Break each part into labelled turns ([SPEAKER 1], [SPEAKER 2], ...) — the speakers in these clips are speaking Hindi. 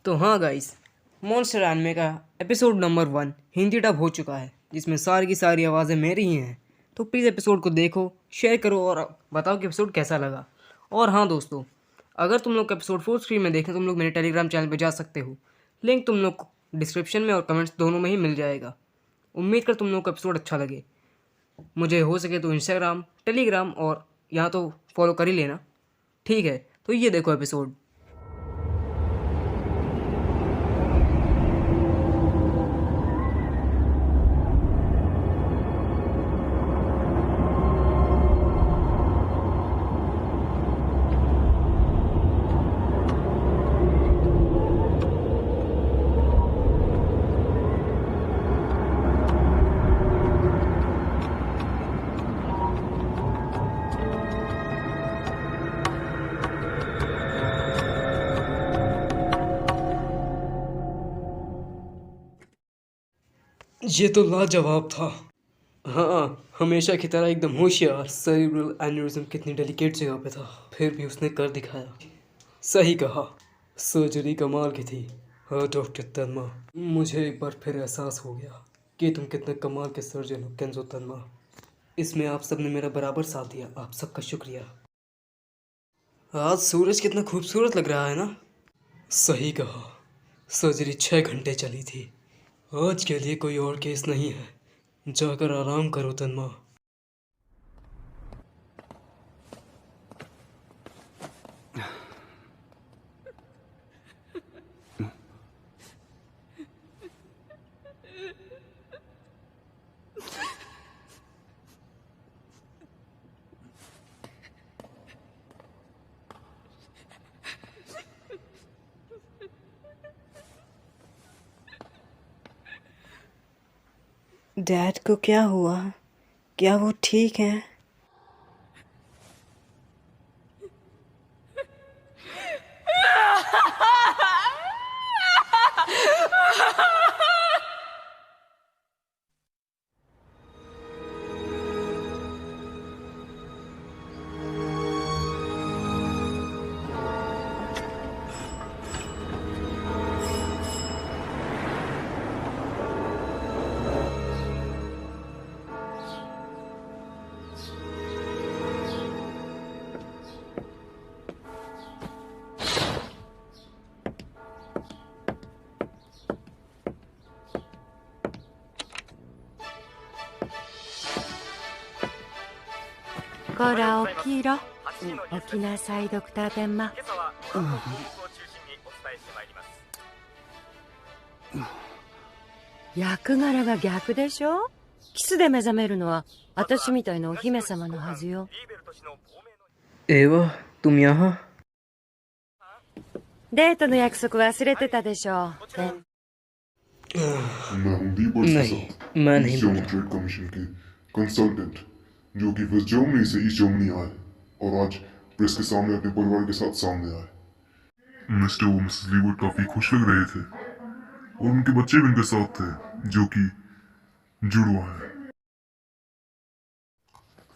[SPEAKER 1] तो हाँ गाइस, मॉन्स्टर एनिमे का एपिसोड नंबर 1 हिंदी डब हो चुका है, जिसमें सारी की सारी आवाज़ें मेरी ही हैं। तो प्लीज़ एपिसोड को देखो, शेयर करो और बताओ कि एपिसोड कैसा लगा। और हाँ दोस्तों, अगर तुम लोग एपिसोड 4 फ्री में देखें, तुम लोग मेरे टेलीग्राम चैनल पर जा सकते हो। लिंक तुम लोग को डिस्क्रिप्शन में और कमेंट्स दोनों में ही मिल जाएगा। उम्मीद कर तुम लोग को एपिसोड अच्छा लगे। मुझे हो सके तो इंस्टाग्राम, टेलीग्राम और यहाँ तो फॉलो कर ही लेना। ठीक है, तो ये देखो एपिसोड। ये तो लाजवाब था। हाँ, हमेशा की तरह एकदम होशियार। सेरिब्रल एन्यूरिज्म कितनी डेलिकेट जगह पे था, फिर भी उसने कर दिखाया। सही कहा, सर्जरी कमाल की थी। हाँ डॉक्टर तन्मा, मुझे एक बार फिर एहसास हो गया कि तुम कितने कमाल के सर्जन हो केंजो तन्मा। इसमें आप सबने मेरा बराबर साथ दिया, आप सबका शुक्रिया। आज सूरज कितना खूबसूरत लग रहा है ना। सही कहा, सर्जरी 6 घंटे चली थी। आज के लिए कोई और केस नहीं है, जाकर आराम करो तन्मा।
[SPEAKER 2] डैड को क्या हुआ? क्या वो ठीक है?
[SPEAKER 3] こら起きろ。起きなさいドクター天馬。役柄が逆でしょ。キスで目覚めるのは私みたいなお姫様のはずよ。
[SPEAKER 1] एवा, तुम यहाँ?
[SPEAKER 3] デートの約束忘れてたでしょ。
[SPEAKER 4] मैं हूँ दीपक के
[SPEAKER 1] नहीं,
[SPEAKER 4] साथ
[SPEAKER 1] मैं नहीं
[SPEAKER 4] ईस्ट जर्मन ट्रेड कमीशन के कंसल्टेंट, जो कि वेस्ट जर्मनी से ईस्ट जर्मनी आए और आज प्रेस के सामने अपने परिवार के साथ सामने आए। मिस्टर और मिसेस लीवर काफी खुश लग रहे थे और उनके बच्चे भी उनके साथ थे, जो कि जुड़वा है।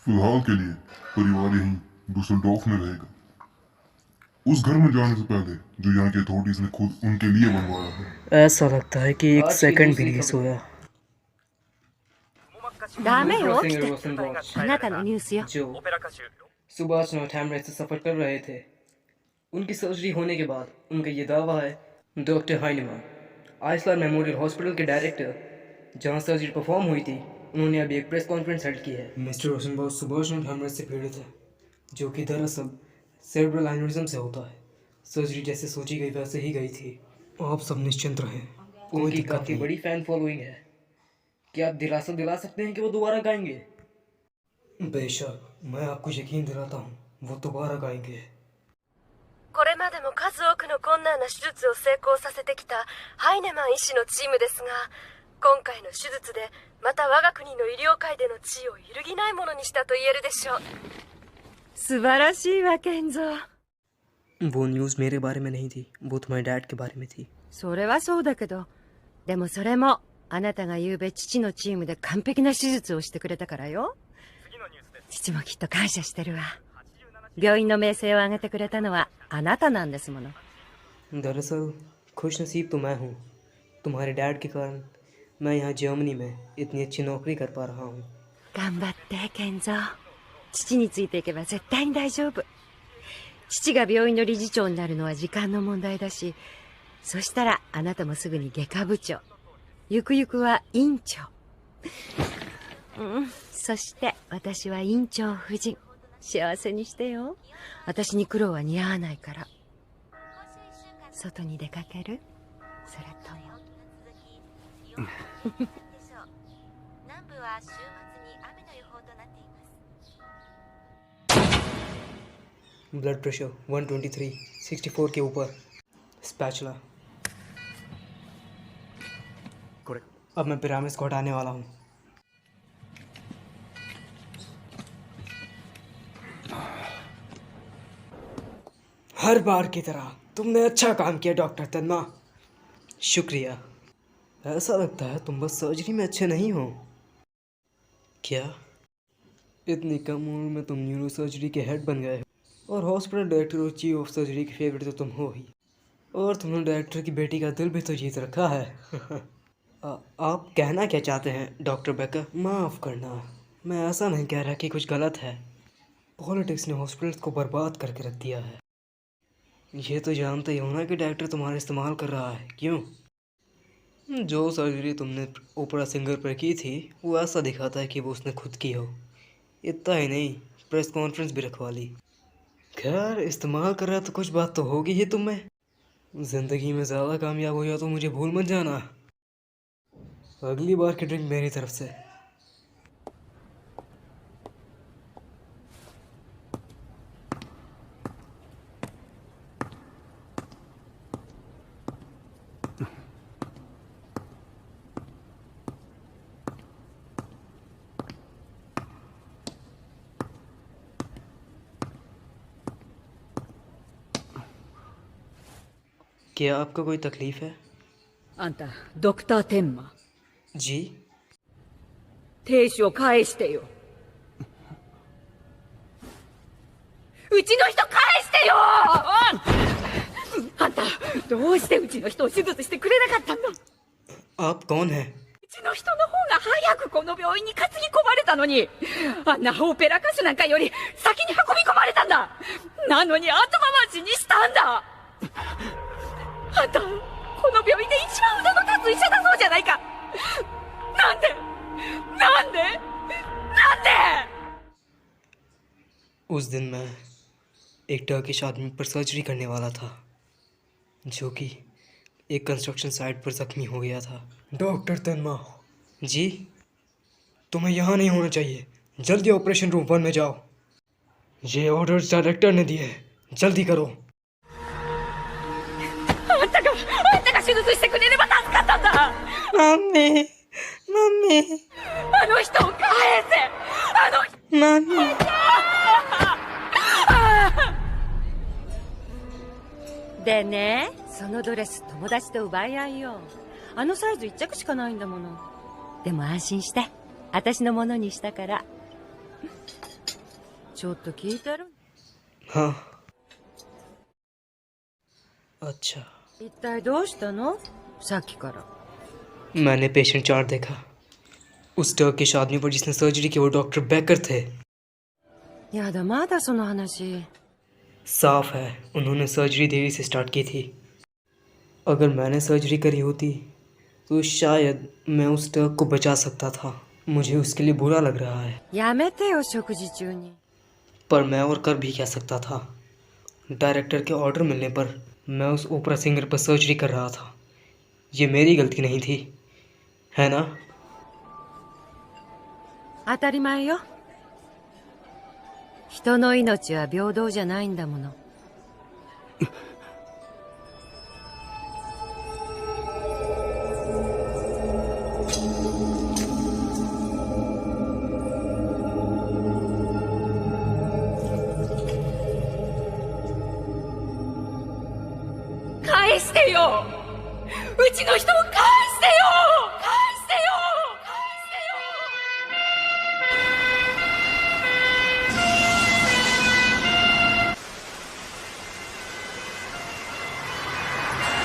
[SPEAKER 4] फिलहाल के लिए परिवार यहीं डुसलडॉर्फ में रहेगा, उस घर में जाने से पहले जो यहाँ की अथॉरिटीज ने खुद उनके लिए बनवाया है।
[SPEAKER 1] ऐसा लगता है कि एक सेकंड भी नहीं सोया।
[SPEAKER 3] ダメよ起きて。あなたのニュースよ。
[SPEAKER 1] जो सुभाष चंद्र हैमरेज से सफर कर रहे थे, उनकी सर्जरी होने के बाद उनका ये दावा है। डॉक्टर हाइनेमान, आइसलैंड मेमोरियल हॉस्पिटल के डायरेक्टर, जहां सर्जरी परफॉर्म हुई थी, उन्होंने अभी एक प्रेस कॉन्फ्रेंस हेल्ड की है। मिस्टर रोशनबॉस सुभाष चंद्र हैमरेज से पीड़ित है, जो कि दरअसल सेरेब्रल एन्यूरिज्म से होता है। सर्जरी जैसे सोची गई वैसे ही गई थी। आप सब निश्चिंत रहें, उनकी काफ़ी बड़ी फैन फॉलोइंग है। क्या आप दिलासा दिला सकते हैं कि वो दोबारा गाएंगे? बेशक, मैं आपको यकीन दिलाता हूँ, वो दोबारा गाएंगे।
[SPEAKER 3] これまでも数多くの困難な手術を成功させてきたハイネマン医師のチームですが、今回の手術でまた我が国の医療界での地位を揺るぎないものにしたと言えるでしょう。素晴らしいわケンゾ。
[SPEAKER 1] वो न्यूज़ मेरे बारे में नहीं थी, वो तुम्हारे डैड के बारे में थी।
[SPEAKER 3] それはそうだけど、でもそれもあなたが昨べ父のチームで完璧な手術をしてくれたからよ。父もきっと感謝してるわ。病院の名声を上げてくれたのはあなたなんですもの。
[SPEAKER 1] दरअसल खुश नसीब तो मैं हूँ। तुम्हारे डैड के कारण मैं यहाँ जर्मनी में इतनी अच्छी नौकरी कर पा रहा हूँ।
[SPEAKER 3] 頑張って健三。父についていけば絶対に大丈夫。父が病院の理事長になるのは時間の問題だし、そしたらあなたもすぐに外科部長、ゆくゆくは院長。そして私は院長夫人。幸せにしてよ。私に苦労は似合わないから。外に出かける？それとも。
[SPEAKER 5] 南部は週末に雨の予報となっています。
[SPEAKER 1] ब्लड प्रेशर 123, 64 के ऊपर। स्पैचुला। अब मैं पिरामिड्स को हटाने वाला हूँ। हर बार की तरह तुमने अच्छा काम किया डॉक्टर तन्मा। शुक्रिया। ऐसा लगता है तुम बस सर्जरी में अच्छे नहीं हो। क्या इतनी कम उम्र में तुम न्यूरो सर्जरी के हेड बन गए हो और हॉस्पिटल डायरेक्टर और चीफ ऑफ सर्जरी के फेवरेट तो तुम हो ही, और तुमने डायरेक्टर की बेटी का दिल भी तो जीत रखा है। आप कहना क्या चाहते हैं डॉक्टर बेकर? माफ़ करना, मैं ऐसा नहीं कह रहा कि कुछ गलत है। पॉलिटिक्स ने हॉस्पिटल्स को बर्बाद करके रख दिया है। ये तो जानते ही हो ना कि डायरेक्टर तुम्हारा इस्तेमाल कर रहा है। क्यों? जो सर्जरी तुमने ओपरा सिंगर पर की थी वो ऐसा दिखाता है कि वो उसने खुद की हो। इतना ही नहीं, प्रेस कॉन्फ्रेंस भी रखवा ली। खैर, इस्तेमाल कर रहा तो कुछ बात तो होगी ही तुम में। ज़िंदगी में ज़्यादा कामयाब हो जाओ तो मुझे भूल मत जाना। अगली बार की ड्रिंक मेरी तरफ से। क्या आपका कोई तकलीफ है?
[SPEAKER 6] あんたドクター天馬
[SPEAKER 1] जी
[SPEAKER 6] 亭主を返してよ。うちの人返してよ。あんたどうしてうちの人を手術してくれなかったんだ。う
[SPEAKER 1] आप कौन हैं?
[SPEAKER 6] ちの人の方が早くこの病院に担ぎ込まれたのに、あんなオペラ歌手なんかより先に運び込まれたんだ。なのに後回しにしたんだ。あんたこの病院で一番腕の立つ医者だそうじゃないか。なんでなんでなんで。
[SPEAKER 1] उस दिन मैं एक टर्किश आदमी पर सर्जरी करने वाला था जो कि एक कंस्ट्रक्शन साइट पर जख्मी हो गया था। डॉक्टर तन्मा जी, तुम्हें यहाँ नहीं होना चाहिए। जल्दी ऑपरेशन रूम 1 में जाओ। ये ऑर्डर डायरेक्टर ने दिए हैं, जल्दी करो।
[SPEAKER 6] あんたが手術してくれれば助かったんだ。
[SPEAKER 1] मम्मी मम्मी
[SPEAKER 6] あの人を返せ。あの人
[SPEAKER 1] मम्मी
[SPEAKER 3] でね、そのドレス友達と奪い合いよ。あのサイズ1着しかないんだもの。でも安心して、私のものにしたから。ちょっと聞いてる？
[SPEAKER 1] हाँ अच्छा।
[SPEAKER 3] 一体どうしたの？さっきから。
[SPEAKER 1] मैंने पेशेंट चार्ट देखा। उस टर्किश आदमी पर जिसने सर्जरी की वो डॉक्टर बेकर थे।
[SPEAKER 3] やだ、まだその話。
[SPEAKER 1] साफ है उन्होंने सर्जरी देरी से स्टार्ट की थी। अगर मैंने सर्जरी करी होती तो शायद मैं उस टर्क को बचा सकता था। मुझे उसके लिए बुरा लग रहा है,
[SPEAKER 3] やめてよ、食事中に。
[SPEAKER 1] पर मैं और कर भी क्या सकता था। डायरेक्टर के ऑर्डर मिलने पर मैं उस ओपरा सिंगर पर सर्जरी कर रहा था। ये मेरी गलती नहीं थी, है ना?
[SPEAKER 3] 当たり前よ。人の命は平等じゃないんだもの。
[SPEAKER 6] 返してよ。うちの人を返してよ。返してよ。返してよ。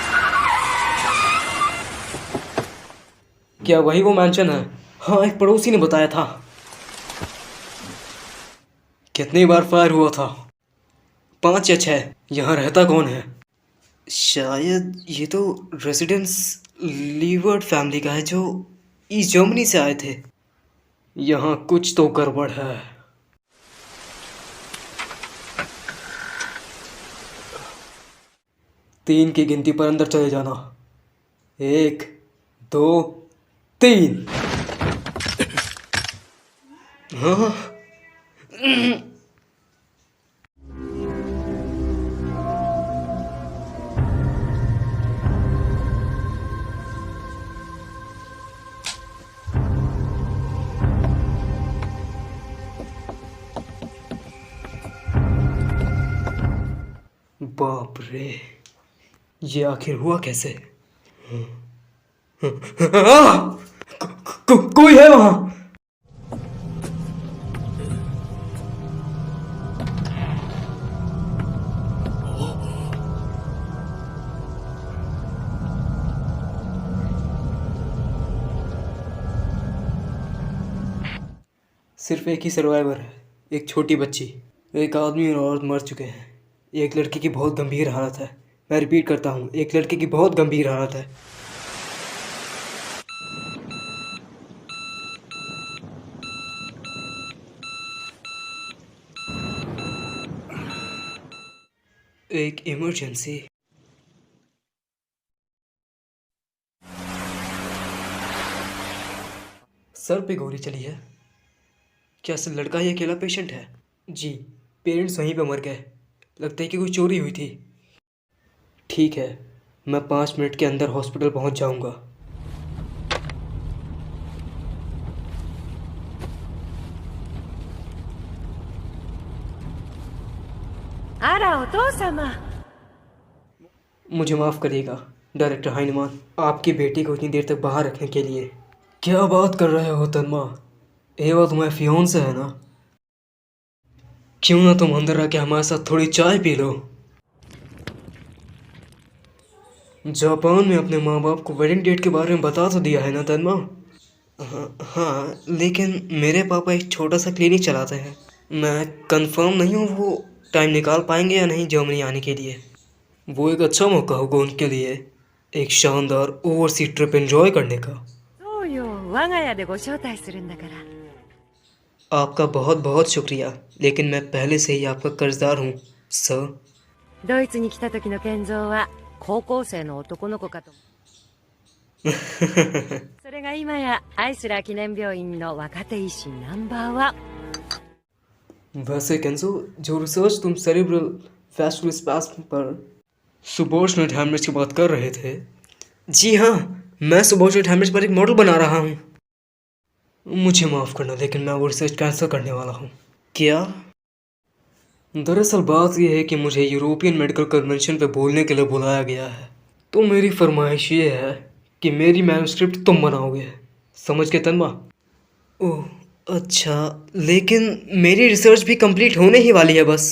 [SPEAKER 6] あ
[SPEAKER 1] क्या वही वो मैंशन है? हाँ, एक पड़ोसी ने बताया था। कितनी बार फायर हुआ था? 5 या 6। यहाँ रहता कौन है? शायद ये तो रेजिडेंस लीवर्ड फैमिली का है जो ईस्ट जर्मनी से आए थे। यहाँ कुछ तो गड़बड़ है। तीन की गिनती पर अंदर चले जाना। 1 2 3। हाँ। बाप रे, ये आखिर हुआ कैसे? कोई है वहां? सिर्फ एक ही सर्वाइवर है, एक छोटी बच्ची। एक आदमी और औरत मर चुके हैं। एक लड़की की बहुत गंभीर हालत है। मैं रिपीट करता हूँ, एक लड़की की बहुत गंभीर हालत है। एक इमरजेंसी। सर पे गोली चली है। क्या सिर्फ लड़का ही अकेला पेशेंट है? जी, पेरेंट्स वहीं पे मर गए। लगता है कि कोई चोरी हुई थी। ठीक है, मैं 5 मिनट के अंदर हॉस्पिटल पहुंच जाऊंगा। मुझे माफ़ करिएगा डायरेक्टर हाइनमान, आपकी बेटी को इतनी देर तक बाहर रखने के लिए। क्या बात कर रहे हो तन्मा? एवा तुम्हारे फियोंसे है ना? क्यों ना तुम अंदर आके हमारे साथ थोड़ी चाय पी लो। जापान में अपने माँ बाप को वेडिंग डेट के बारे में बता तो दिया है ना तन्मा? हाँ, लेकिन मेरे पापा एक छोटा सा क्लिनिक चलाते हैं। मैं कंफर्म नहीं हूँ वो टाइम निकाल पाएंगे या नहीं जर्मनी आने के लिए। वो एक अच्छा मौका होगा उनके लिए, एक शानदार ओवरसीज ट्रिप एंजॉय करने का। आपका बहुत बहुत शुक्रिया, लेकिन मैं पहले से ही आपका कर्जदार हूँ सर।
[SPEAKER 3] ドイツに来た時の健三は高校生の男の子かとそれが今やアイスラー記念病院の若手医師ナンバーワン。
[SPEAKER 1] वैसे केंजो, जो रिसर्च तुम सेरिब्रल वैस्कुलर स्पैस्म पर सुबॉर्डिनेट हैमरेज की बात कर रहे थे। जी हाँ, मैं सुबॉर्डिनेट हैमरेज पर एक मॉडल बना रहा हूँ। मुझे माफ़ करना, लेकिन मैं वो रिसर्च कैंसिल करने वाला हूँ। क्या? दरअसल बात यह है कि मुझे यूरोपियन मेडिकल कन्वेंशन पे बोलने के लिए बुलाया गया है। तो मेरी फरमाइश ये है कि मेरी मैन्युस्क्रिप्ट तुम बनाओगे। समझ के तन्मा? ओह अच्छा, लेकिन मेरी रिसर्च भी कंप्लीट होने ही वाली है बस।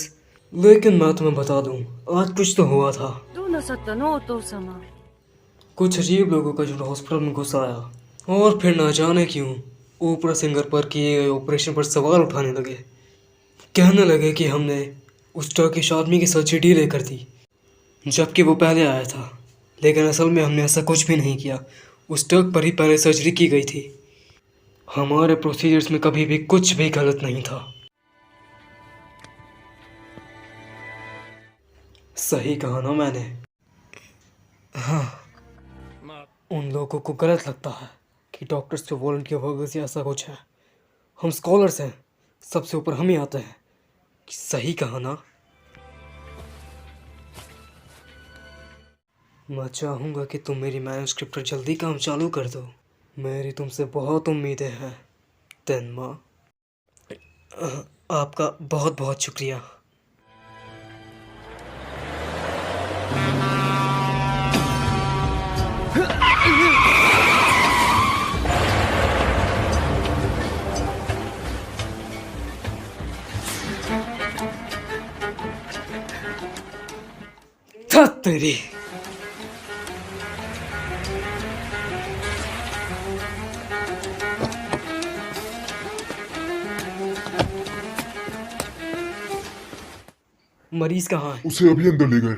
[SPEAKER 1] लेकिन मैं तुम्हें बता दूं, आज कुछ तो हुआ था।
[SPEAKER 3] どうなさったのお父様。
[SPEAKER 1] कुछ अजीब लोगों का जो हॉस्पिटल में घुस आया और फिर ना जाने क्यों ओपरा सिंगर पर किए गए ऑपरेशन पर सवाल उठाने लगे। कहने लगे कि हमने उस टर्किश आदमी की सर्जरी लेकर दी, जबकि वो पहले आया था। लेकिन असल में हमने ऐसा कुछ भी नहीं किया। उस टर्क पर ही पहले सर्जरी की गई थी। हमारे प्रोसीजर्स में कभी भी कुछ भी गलत नहीं था। सही कहा ना मैंने? हाँ, उन लोगों को गलत लगता है कि डॉक्टर्स जो वॉलंटियर वर्कर्स या ऐसा कुछ है। हम स्कॉलर्स हैं, सबसे ऊपर हम ही आते हैं। सही कहा ना? मैं चाहूँगा कि तुम मेरी मैन्युस्क्रिप्ट पर जल्दी काम चालू कर दो। मेरी तुमसे बहुत उम्मीदें हैं तन्मा। आपका बहुत बहुत शुक्रिया। तेरी मरीज कहाँ है?
[SPEAKER 4] उसे अभी अंदर ले गए।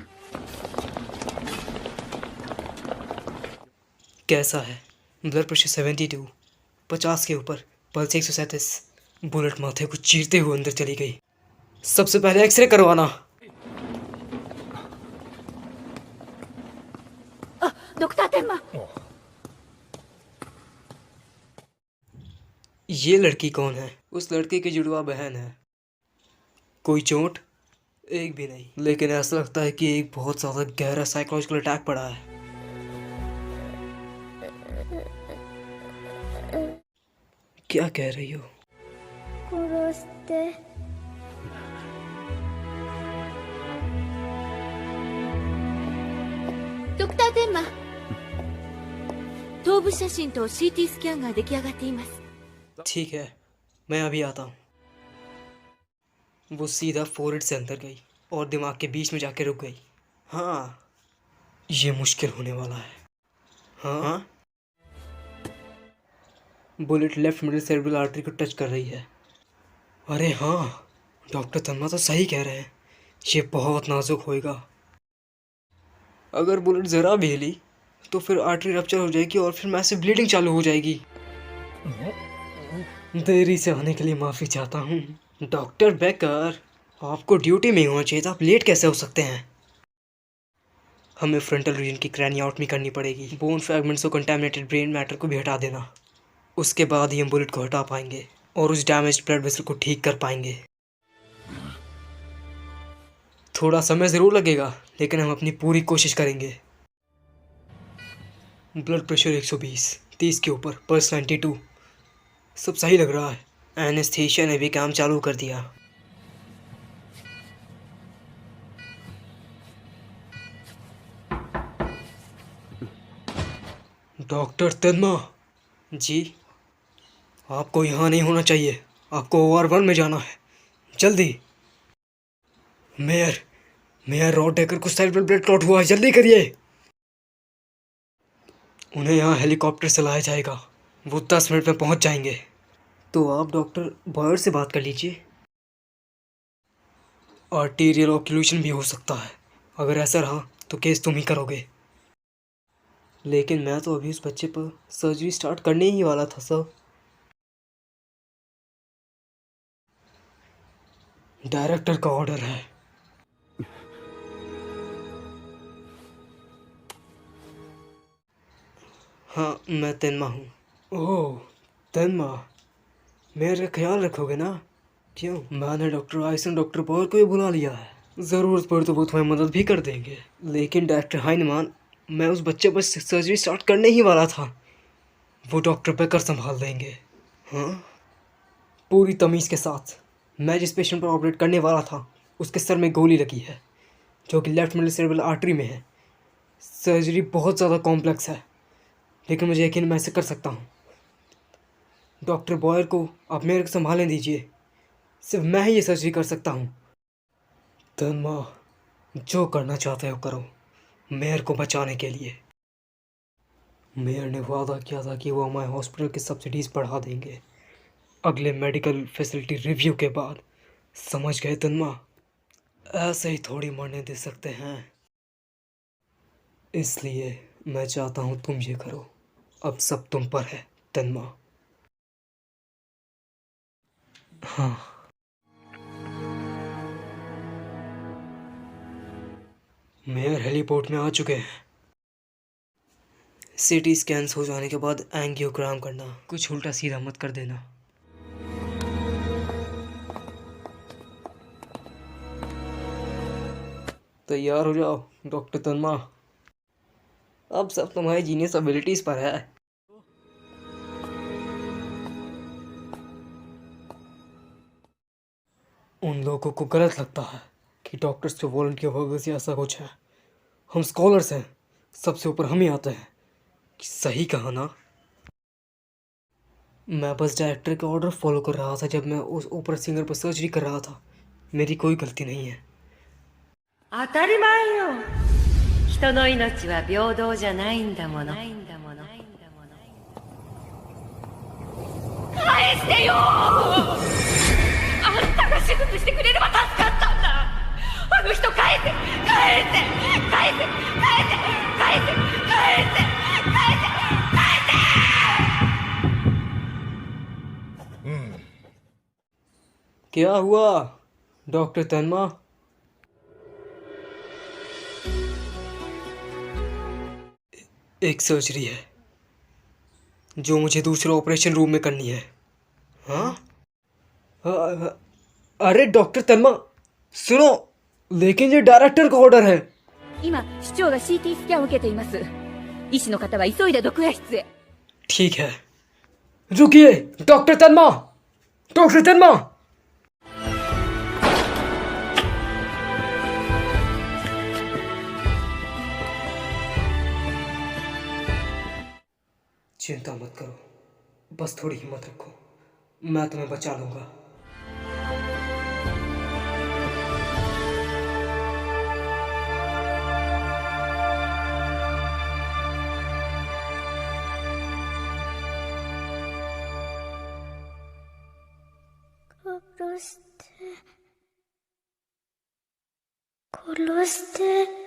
[SPEAKER 1] कैसा है? ब्लड प्रेशर 72, 50 के ऊपर, पल्स 137। बुलेट माथे को चीरते हुए अंदर चली गई। सबसे पहले एक्सरे करवाना।
[SPEAKER 6] あ、ドクター天馬。
[SPEAKER 1] ये लड़की कौन है? उस लड़के की जुड़वा बहन है। कोई चोट? एक भी नहीं, लेकिन ऐसा लगता है कि एक बहुत ज्यादा गहरा साइकोलॉजिकल अटैक पड़ा है। क्या कह रही हो?
[SPEAKER 7] 殺して。
[SPEAKER 5] ドクター天馬、頭部写真と CT スキャンが出来上がっています。
[SPEAKER 1] ठीक है, मैं अभी आता हूँ। वो सीधा फोरहेड से अंदर गई और दिमाग के बीच में जाके रुक गई। हाँ, ये मुश्किल होने वाला है। हाँ, bullet left middle cerebral artery को टच कर रही है। अरे हाँ, डॉक्टर तन्मा तो सही कह रहे हैं, ये बहुत नाजुक होएगा। अगर बुलेट ज़रा भी हिली तो फिर आर्टरी रप्चर हो जाएगी और फिर मैसिव ब्लीडिंग चालू हो जाएगी। देरी से आने के लिए माफ़ी चाहता हूँ। डॉक्टर बेकर, आपको ड्यूटी में होना चाहिए था, आप लेट कैसे हो सकते हैं? हमें फ्रंटल रीजन की क्रैनियोटमी करनी पड़ेगी। बोन फ्रैगमेंट्स और कंटामिनेटेड ब्रेन मैटर को भी हटा देना। उसके बाद ही हम बुलेट को हटा पाएंगे और उस डैमेज ब्लड वेसल को ठीक कर पाएंगे। थोड़ा समय ज़रूर लगेगा, लेकिन हम अपनी पूरी कोशिश करेंगे। ब्लड प्रेशर 120, 30 के ऊपर, पल्स 92। सब सही लग रहा है। एनेस्थीसिया ने भी काम चालू कर दिया। डॉक्टर तन्मा जी, आपको यहाँ नहीं होना चाहिए, आपको OR1 में जाना है, जल्दी। मेयर रॉड डेकर को सेरेब्रल ब्लड क्लॉट हुआ है, जल्दी करिए। उन्हें यहाँ हेलीकॉप्टर से लाया जाएगा, वो 10 मिनट में पहुँच जाएंगे। तो आप डॉक्टर बॉयर से बात कर लीजिए। आर्टीरियल ऑक्लूजन भी हो सकता है। अगर ऐसा रहा तो केस तुम ही करोगे। लेकिन मैं तो अभी उस बच्चे पर सर्जरी स्टार्ट करने ही वाला था सर। डायरेक्टर का ऑर्डर है। हाँ, मैं तन्मा हूँ। ओह तन्मा, मेरा ख्याल रखोगे ना? क्यों? मैंने डॉक्टर आइसन डॉक्टर बॉयर को भी बुला लिया है। ज़रूरत पड़े तो वो तुम्हें मदद भी कर देंगे। लेकिन डॉक्टर हाइनमान, मैं उस बच्चे पर सर्जरी स्टार्ट करने ही वाला था, वो डॉक्टर बेकर संभाल देंगे। हाँ, पूरी तमीज़ के साथ। मैं जिस पेशेंट पर ऑपरेट करने वाला था उसके सर में गोली लगी है, जो कि लेफ्ट मिडिल सेरेब्रल आर्टरी में है। सर्जरी बहुत ज़्यादा कॉम्प्लेक्स है, लेकिन मुझे यकीन मैं ऐसे कर सकता हूँ। डॉक्टर बॉयर को आप मेरे को संभालने दीजिए, सिर्फ मैं ही ये सर्जरी कर सकता हूँ। तन्मा, जो करना चाहते हो करो, मेयर को बचाने के लिए। मेयर ने वादा किया था कि वो हमारे हॉस्पिटल की सब्सिडीज़ बढ़ा देंगे अगले मेडिकल फैसिलिटी रिव्यू के बाद। समझ गए तन्मा? ऐसे ही थोड़ी मरने दे सकते हैं, इसलिए मैं चाहता हूँ तुम ये करो। अब सब तुम पर है तन्मा। हाँ, मेयर हेलीपोर्ट में आ चुके हैं। सीटी स्कैन्स हो जाने के बाद एंजियोग्राम करना, कुछ उल्टा सीधा मत कर देना। तैयार हो जाओ डॉक्टर तन्मा, अब सब तुम्हारी जीनियस एबिलिटीज पर है। उन लोगों को गलत लगता है कि डॉक्टर्स जो वॉलंटियर वर्कर्स या ऐसा कुछ है। हम स्कॉलर्स हैं, सबसे ऊपर हम ही आते हैं। सही कहा ना? मैं बस डायरेक्टर का ऑर्डर फॉलो कर रहा था जब मैं उस ओपरा सिंगर पर सर्जरी कर रहा था। मेरी कोई गलती नहीं है।
[SPEAKER 3] 当たり前よ。人の命は平等じゃないんだもの。
[SPEAKER 6] 返してよ。あんたが手術してくれれば助かったんだ。あの人帰って帰って帰って帰って帰って帰って
[SPEAKER 1] क्या हुआ डॉक्टर तन्मा? एक सर्जरी है जो मुझे दूसरे ऑपरेशन रूम में करनी है। हाँ अरे डॉक्टर तन्मा सुनो, लेकिन ये डायरेक्टर का ऑर्डर है।
[SPEAKER 6] 今市長が CT スキャンを受けています。医師の方は急いで読影室へ。
[SPEAKER 1] ठीक है, रुकिए डॉक्टर तन्मा, डॉक्टर तन्मा। चिंता मत करो, बस थोड़ी हिम्मत रखो, मैं तुम्हें बचा लूंगा।
[SPEAKER 7] 殺して